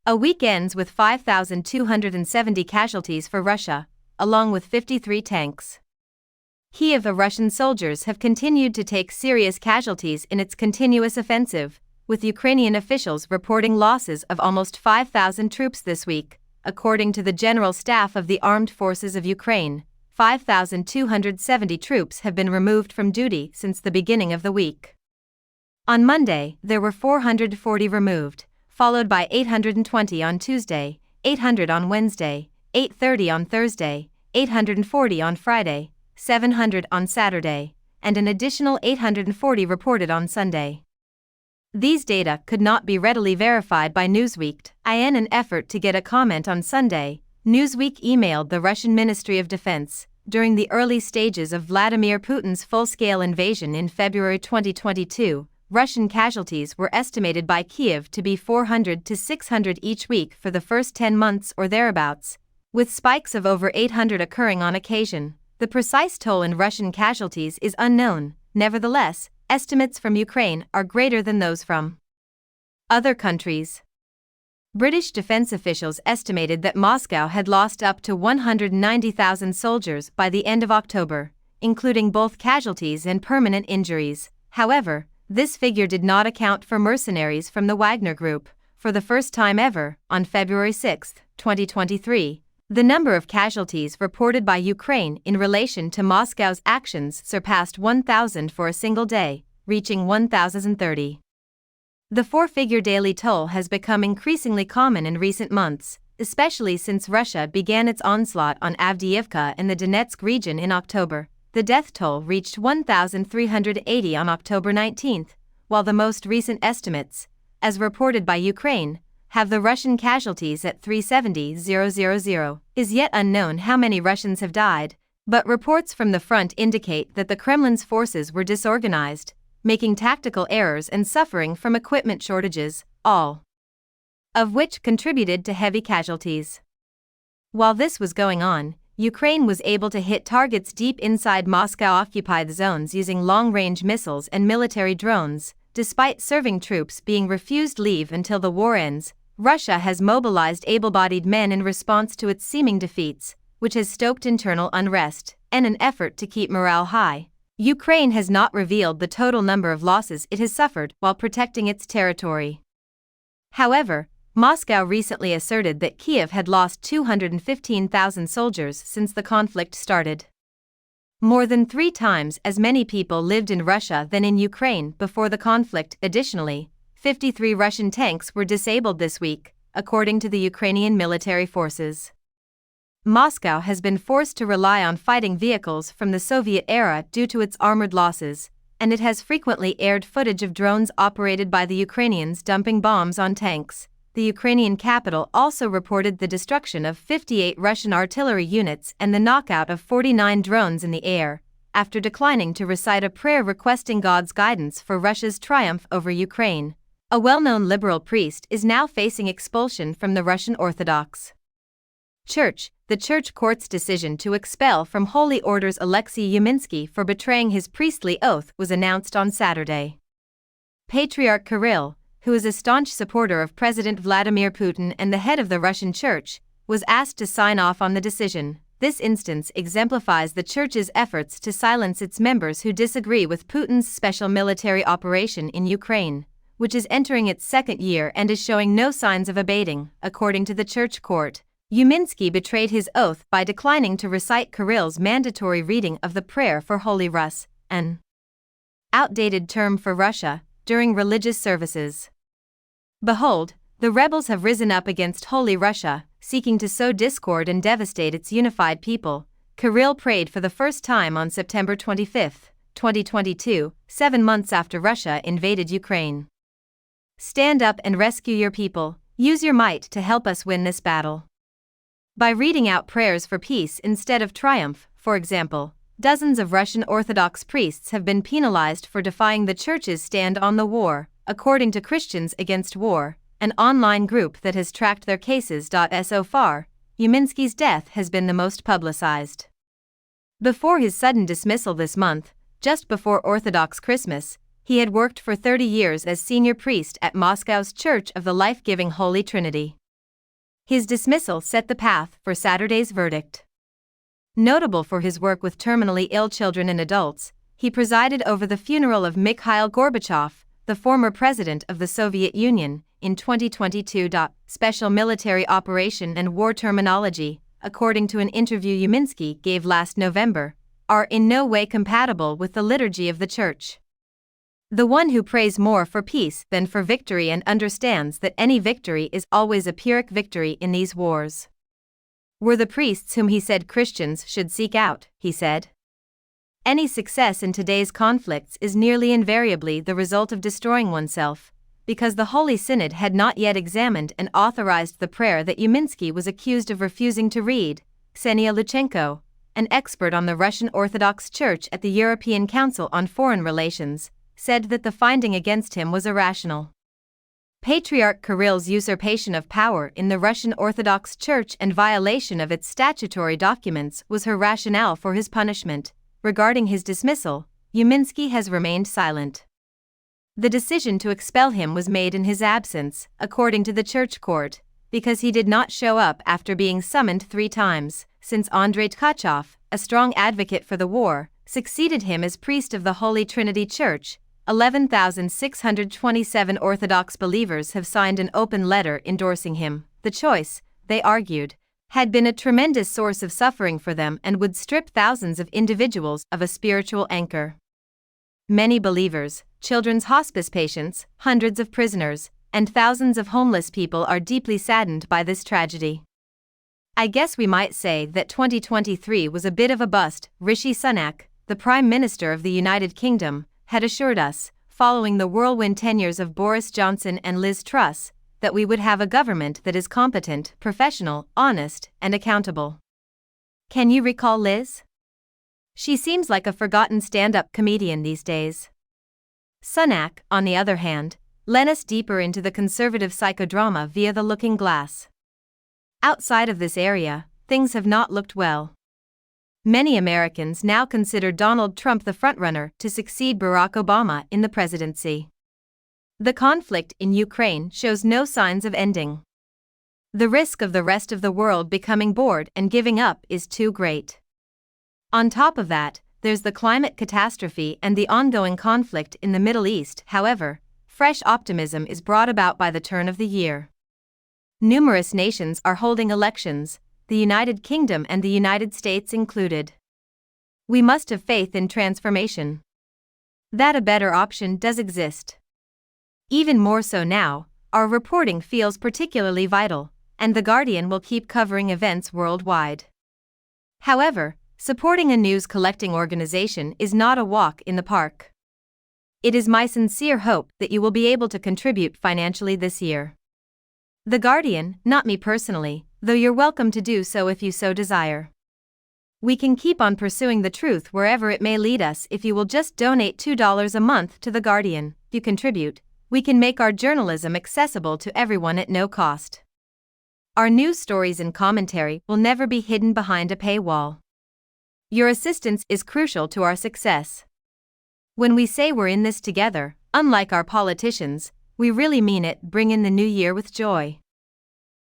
A week ends with 5,270 casualties for Russia, along with 53 tanks. Kyiv Russian soldiers have continued to take serious casualties in its continuous offensive, with Ukrainian officials reporting losses of almost 5,000 troops this week. According to the General Staff of the Armed Forces of Ukraine, 5,270 troops have been removed from duty since the beginning of the week. On Monday, there were 440 removed, followed by 820 on Tuesday, 800 on Wednesday, 830 on Thursday, 840 on Friday, 700 on Saturday, and an additional 840 reported on Sunday. These data could not be readily verified by Newsweek. In an effort to get a comment on Sunday, Newsweek emailed the Russian Ministry of Defense. During the early stages of Vladimir Putin's full-scale invasion in February 2022, Russian casualties were estimated by Kyiv to be 400 to 600 each week for the first 10 months or thereabouts, with spikes of over 800 occurring on occasion. The precise toll in Russian casualties is unknown. Nevertheless, estimates from Ukraine are greater than those from other countries. British defense officials estimated that Moscow had lost up to 190,000 soldiers by the end of October, including both casualties and permanent injuries. However, this figure did not account for mercenaries from the Wagner Group. For the first time ever, on February 6, 2023, the number of casualties reported by Ukraine in relation to Moscow's actions surpassed 1,000 for a single day, reaching 1,030. The four-figure daily toll has become increasingly common in recent months, especially since Russia began its onslaught on Avdiivka and the Donetsk region in October. The death toll reached 1,380 on October 19, while the most recent estimates, as reported by Ukraine, have the Russian casualties at 370,000. Is yet unknown how many Russians have died, but reports from the front indicate that the Kremlin's forces were disorganized, making tactical errors and suffering from equipment shortages, all of which contributed to heavy casualties. While this was going on, Ukraine was able to hit targets deep inside Moscow-occupied zones using long-range missiles and military drones. Despite serving troops being refused leave until the war ends, Russia has mobilized able-bodied men in response to its seeming defeats, which has stoked internal unrest. In an effort to keep morale high, Ukraine has not revealed the total number of losses it has suffered while protecting its territory. However, Moscow recently asserted that Kyiv had lost 215,000 soldiers since the conflict started. More than 3 times as many people lived in Russia than in Ukraine before the conflict. Additionally, 53 Russian tanks were disabled this week, according to the Ukrainian military forces. Moscow has been forced to rely on fighting vehicles from the Soviet era due to its armored losses, and it has frequently aired footage of drones operated by the Ukrainians dumping bombs on tanks. The Ukrainian capital also reported the destruction of 58 Russian artillery units and the knockout of 49 drones in the air, after declining to recite a prayer requesting God's guidance for Russia's triumph over Ukraine. A well-known liberal priest is now facing expulsion from the Russian Orthodox Church. The church court's decision to expel from Holy Orders Alexei Yuminsky for betraying his priestly oath was announced on Saturday. Patriarch Kirill, who is a staunch supporter of President Vladimir Putin and the head of the Russian Church, was asked to sign off on the decision. This instance exemplifies the Church's efforts to silence its members who disagree with Putin's special military operation in Ukraine, which is entering its second year and is showing no signs of abating. According to the Church court, Yuminsky betrayed his oath by declining to recite Kirill's mandatory reading of the Prayer for Holy Rus, an outdated term for Russia, during religious services. Behold, the rebels have risen up against Holy Russia, seeking to sow discord and devastate its unified people, Kirill prayed for the first time on September 25, 2022, 7 months after Russia invaded Ukraine. Stand up and rescue your people, use your might to help us win this battle. By reading out prayers for peace instead of triumph, for example, dozens of Russian Orthodox priests have been penalized for defying the Church's stand on the war, according to Christians Against War, an online group that has tracked their cases. So far, Yuminsky's death has been the most publicized. Before his sudden dismissal this month, just before Orthodox Christmas, he had worked for 30 years as senior priest at Moscow's Church of the Life-Giving Holy Trinity. His dismissal set the path for Saturday's verdict. Notable for his work with terminally ill children and adults, he presided over the funeral of Mikhail Gorbachev, the former president of the Soviet Union, in 2022. Special military operation and war terminology, according to an interview Yuminsky gave last November, are in no way compatible with the liturgy of the Church. The one who prays more for peace than for victory and understands that any victory is always a Pyrrhic victory in these wars. Were the priests whom he said Christians should seek out, he said. Any success in today's conflicts is nearly invariably the result of destroying oneself, because the Holy Synod had not yet examined and authorized the prayer that Yuminsky was accused of refusing to read. Ksenia Luchenko, an expert on the Russian Orthodox Church at the European Council on Foreign Relations, said that the finding against him was irrational. Patriarch Kirill's usurpation of power in the Russian Orthodox Church and violation of its statutory documents was her rationale for his punishment. Regarding his dismissal, Yuminsky has remained silent. The decision to expel him was made in his absence, according to the Church Court, because he did not show up after being summoned 3 times, since Andrei Tkachev, a strong advocate for the war, succeeded him as priest of the Holy Trinity Church. 11,627 Orthodox believers have signed an open letter endorsing him. The choice, they argued, had been a tremendous source of suffering for them and would strip thousands of individuals of a spiritual anchor. Many believers, children's hospice patients, hundreds of prisoners, and thousands of homeless people are deeply saddened by this tragedy. I guess we might say that 2023 was a bit of a bust, Rishi Sunak, the Prime Minister of the United Kingdom, had assured us, following the whirlwind tenures of Boris Johnson and Liz Truss, that we would have a government that is competent, professional, honest, and accountable. Can you recall Liz? She seems like a forgotten stand-up comedian these days. Sunak, on the other hand, led us deeper into the conservative psychodrama via The Looking Glass. Outside of this area, things have not looked well. Many Americans now consider Donald Trump the frontrunner to succeed Barack Obama in the presidency. The conflict in Ukraine shows no signs of ending. The risk of the rest of the world becoming bored and giving up is too great. On top of that, there's the climate catastrophe and the ongoing conflict in the Middle East. However, fresh optimism is brought about by the turn of the year. Numerous nations are holding elections, the United Kingdom and the United States included. We must have faith in transformation. That a better option does exist. Even more so now, our reporting feels particularly vital, and The Guardian will keep covering events worldwide. However, supporting a news collecting organization is not a walk in the park. It is my sincere hope that you will be able to contribute financially this year. The Guardian, not me personally, though you're welcome to do so if you so desire. We can keep on pursuing the truth wherever it may lead us if you will just donate $2 a month to The Guardian. If you contribute, we can make our journalism accessible to everyone at no cost. Our news stories and commentary will never be hidden behind a paywall. Your assistance is crucial to our success. When we say we're in this together, unlike our politicians, we really mean it. Bring in the new year with joy.